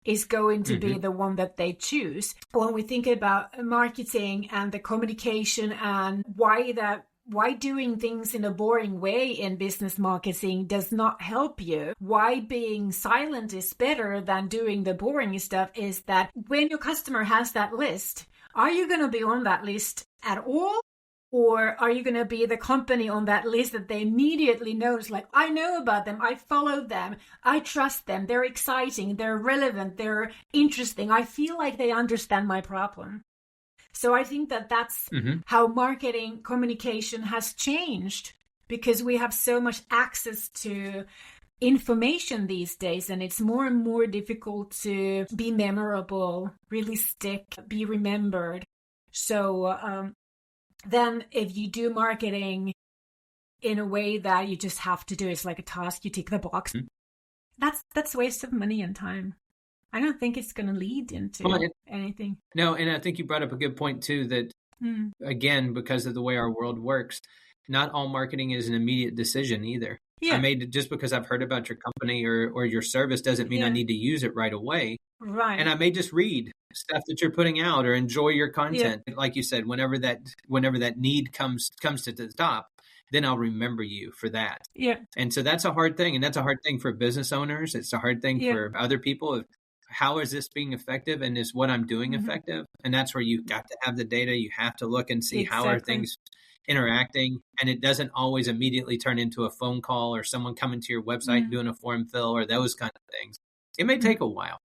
is going to be Mm-hmm. the one that they choose. When we think about marketing and the communication and why doing things in a boring way in business marketing does not help you, why being silent is better than doing the boring stuff, is that when your customer has that list, are you going to be on that list at all? Or are you going to be the company on that list that they immediately notice, like, I know about them, I follow them, I trust them, they're exciting, they're relevant, they're interesting, I feel like they understand my problem. So I think that that's how marketing communication has changed, because we have so much access to information these days, and it's more and more difficult to be memorable, really stick, be remembered. So then if you do marketing in a way that you just have to do, it's like a task, you tick the box, that's a waste of money and time. I don't think it's going to lead into anything. No, and I think you brought up a good point too, that again, because of the way our world works, not all marketing is an immediate decision either. Yeah. I made just because I've heard about your company or your service doesn't mean I need to use it right away. Right. And I may just read stuff that you're putting out or enjoy your content. Yeah. Like you said, whenever that need comes to the top, then I'll remember you for that. Yeah. And so that's a hard thing. And that's a hard thing for business owners. It's a hard thing for other people. How is this being effective, and is what I'm doing effective? And that's where you've got to have the data. You have to look and see how are things interacting. And it doesn't always immediately turn into a phone call or someone coming to your website doing a form fill or those kind of things. It may take a while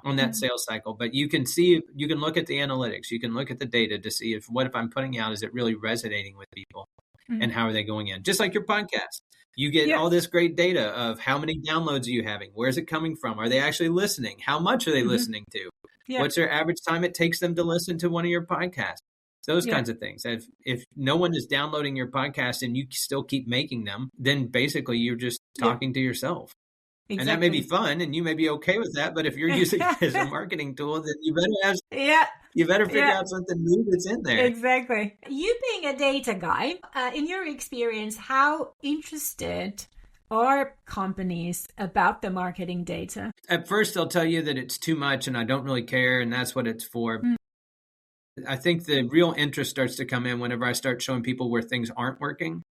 on that sales cycle, but you can look at the analytics, you can look at the data to see if I'm putting out, is it really resonating with people, and how are they going in? Just like your podcast. You get all this great data of how many downloads are you having? Where's it coming from? Are they actually listening? How much are they listening to? Yeah. What's their average time it takes them to listen to one of your podcasts? Those kinds of things. If no one is downloading your podcast and you still keep making them, then basically you're just talking to yourself. Exactly. And that may be fun and you may be okay with that, but if you're using it as a marketing tool, then you better figure out something new that's in there. Exactly. You being a data guy, in your experience, how interested are companies about the marketing data? At first, they'll tell you that it's too much and I don't really care and that's what it's for. I think the real interest starts to come in whenever I start showing people where things aren't working,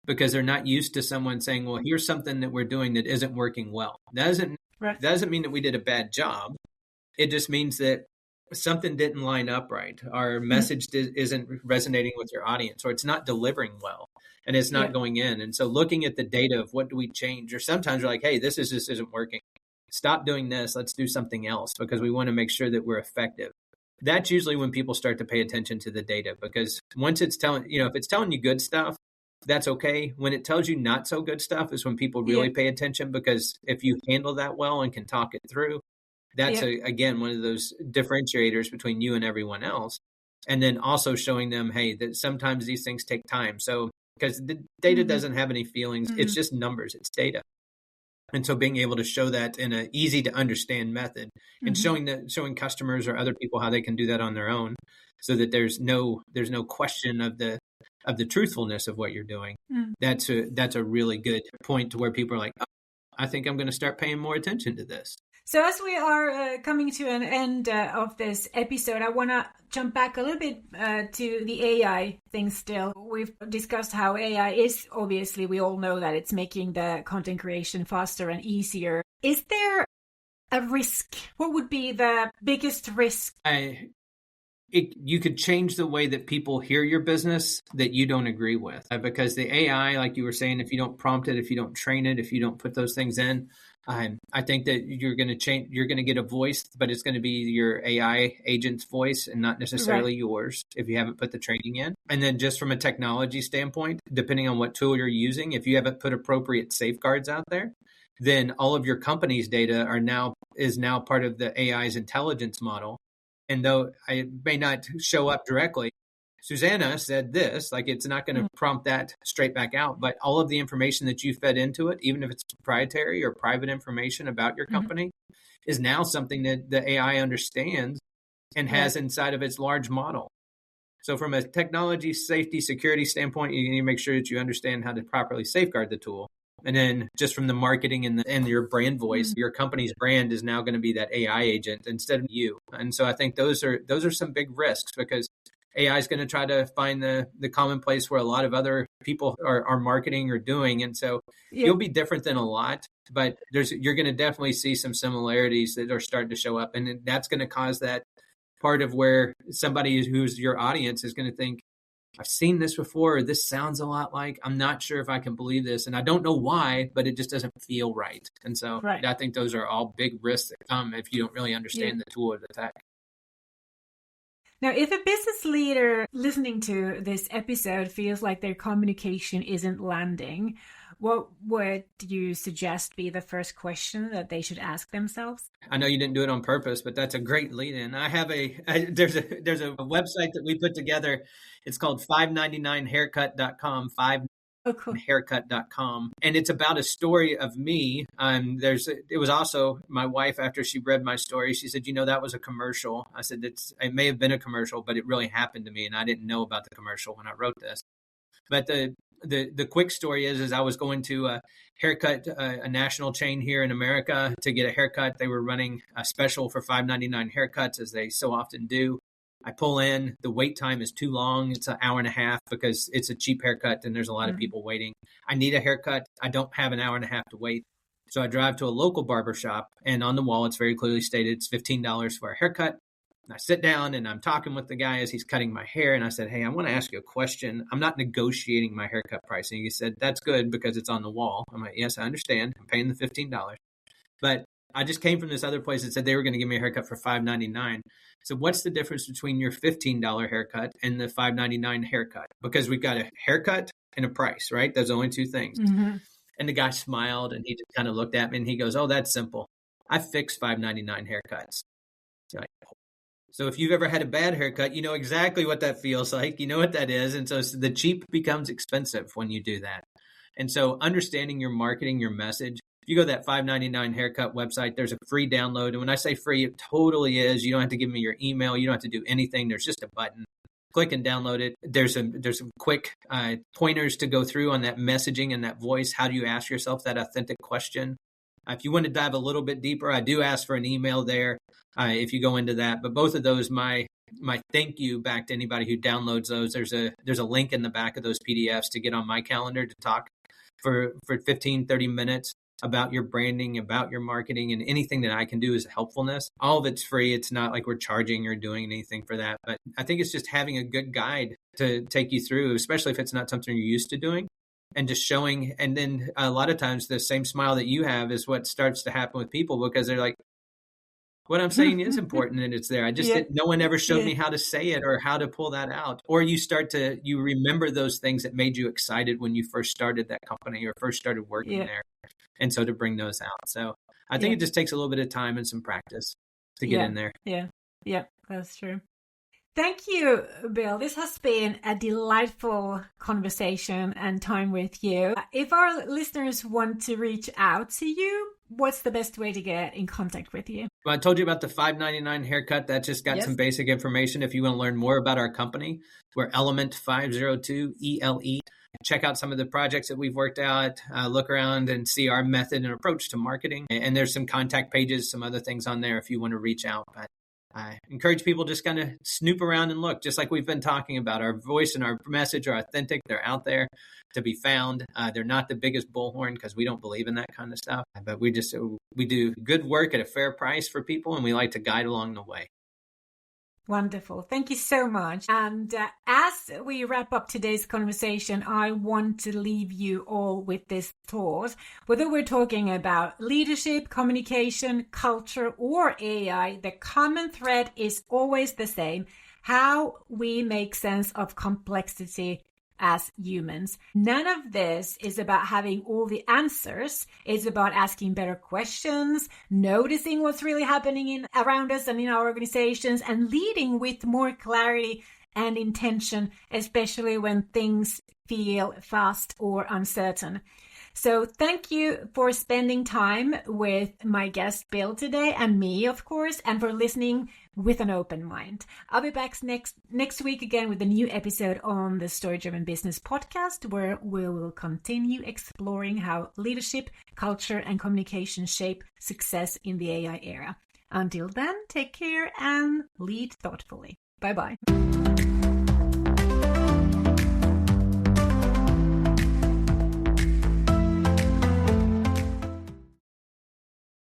because they're not used to someone saying, well, here's something that we're doing that isn't working well. That doesn't mean that we did a bad job. It just means that something didn't line up right. Our message isn't resonating with your audience, or it's not delivering well, and it's not going in. And so looking at the data of what do we change, or sometimes we're like, hey, this just isn't working. Stop doing this. Let's do something else, because we want to make sure that we're effective. That's usually when people start to pay attention to the data, because once it's telling, if it's telling you good stuff, that's okay. When it tells you not so good stuff is when people really pay attention, because if you handle that well and can talk it through, that's again, one of those differentiators between you and everyone else. And then also showing them, hey, that sometimes these things take time. So, because the data doesn't have any feelings, it's just numbers, it's data. And so being able to show that in an easy to understand method, and showing customers or other people how they can do that on their own, so that there's no question of the truthfulness of what you're doing. That's a really good point to where people are like, oh, I think I'm going to start paying more attention to this. So as we are coming to an end of this episode, I want to jump back a little bit to the AI thing still. We've discussed how AI is, obviously, we all know that it's making the content creation faster and easier. Is there a risk? What would be the biggest risk? You could change the way that people hear your business that you don't agree with. Because the AI, like you were saying, if you don't prompt it, if you don't train it, if you don't put those things in, I think that you're going to change. You're going to get a voice, but it's going to be your AI agent's voice and not necessarily yours if you haven't put the training in. And then just from a technology standpoint, depending on what tool you're using, if you haven't put appropriate safeguards out there, then all of your company's data is now part of the AI's intelligence model. And though it may not show up directly, Susanna said this, like it's not going to prompt that straight back out, but all of the information that you fed into it, even if it's proprietary or private information about your company, is now something that the AI understands and has inside of its large model. So from a technology, safety, security standpoint, you need to make sure that you understand how to properly safeguard the tool. And then just from the marketing and your brand voice, your company's brand is now going to be that AI agent instead of you. And so I think those are some big risks, because AI is going to try to find the common place where a lot of other people are marketing or doing. And so you'll be different than a lot, but you're going to definitely see some similarities that are starting to show up. And that's going to cause that part of where somebody who's your audience is going to think, I've seen this before, or this sounds a lot like, I'm not sure if I can believe this. And I don't know why, but it just doesn't feel right. And so I think those are all big risks that come if you don't really understand the tool or the tech. Now, if a business leader listening to this episode feels like their communication isn't landing, what would you suggest be the first question that they should ask themselves? I know you didn't do it on purpose, but that's a great lead-in. I have there's a website that we put together. It's called 599haircut.com, haircut.com. And it's about a story of me. It was also my wife, after she read my story, she said, that was a commercial. I said, it may have been a commercial, but it really happened to me. And I didn't know about the commercial when I wrote this. But the quick story is I was going to a haircut, a national chain here in America, to get a haircut. They were running a special for $5.99 haircuts, as they so often do. I pull in, the wait time is too long. It's an hour and a half because it's a cheap haircut and there's a lot of people waiting. I need a haircut. I don't have an hour and a half to wait. So I drive to a local barber shop, and on the wall, it's very clearly stated it's $15 for a haircut. And I sit down and I'm talking with the guy as he's cutting my hair. And I said, hey, I want to ask you a question. I'm not negotiating my haircut pricing. He said, that's good because it's on the wall. I'm like, yes, I understand. I'm paying the $15. But I just came from this other place that said they were going to give me a haircut for $5.99. So what's the difference between your $15 haircut and the $5.99 haircut? Because we've got a haircut and a price, right? Those are only two things. Mm-hmm. And the guy smiled and he just kind of looked at me and he goes, oh, that's simple. I fix $5.99 haircuts. So if you've ever had a bad haircut, you know exactly what that feels like. You know what that is. And so the cheap becomes expensive when you do that. And so understanding your marketing, your message, if you go to that $5.99 haircut website, there's a free download. And when I say free, it totally is. You don't have to give me your email. You don't have to do anything. There's just a button. Click and download it. There's some quick pointers to go through on that messaging and that voice. How do you ask yourself that authentic question? If you want to dive a little bit deeper, I do ask for an email there if you go into that. But both of those, my thank you back to anybody who downloads those. There's a link in the back of those PDFs to get on my calendar to talk for 15, 30 minutes about your branding, about your marketing, and anything that I can do is helpfulness. All of it's free. It's not like we're charging or doing anything for that. But I think it's just having a good guide to take you through, especially if it's not something you're used to doing, and just showing. And then a lot of times the same smile that you have is what starts to happen with people, because they're like, what I'm saying is important and it's there. I just no one ever showed me how to say it or how to pull that out. Or you remember those things that made you excited when you first started that company or first started working there. And so to bring those out. So I think it just takes a little bit of time and some practice to get in there. Yeah, that's true. Thank you, Bill. This has been a delightful conversation and time with you. If our listeners want to reach out to you, what's the best way to get in contact with you? Well, I told you about the $5.99 haircut. That just got some basic information. If you want to learn more about our company, we're Element 502 ELE. Check out some of the projects that we've worked out, look around and see our method and approach to marketing. And there's some contact pages, some other things on there if you want to reach out. But I encourage people just kind of snoop around and look, just like we've been talking about. Our voice and our message are authentic. They're out there to be found. They're not the biggest bullhorn because we don't believe in that kind of stuff. But we do good work at a fair price for people, and we like to guide along the way. Wonderful. Thank you so much. And as we wrap up today's conversation, I want to leave you all with this thought. Whether we're talking about leadership, communication, culture, or AI, the common thread is always the same: how we make sense of complexity as humans. None of this is about having all the answers. It's about asking better questions, noticing what's really happening around us and in our organizations, and leading with more clarity and intention, especially when things feel fast or uncertain. So thank you for spending time with my guest Bill today, and me, of course, and for listening with an open mind. I'll be back next week again with a new episode on the Story Driven Business podcast, where we will continue exploring how leadership, culture, and communication shape success in the AI era. Until then, take care and lead thoughtfully. Bye-bye.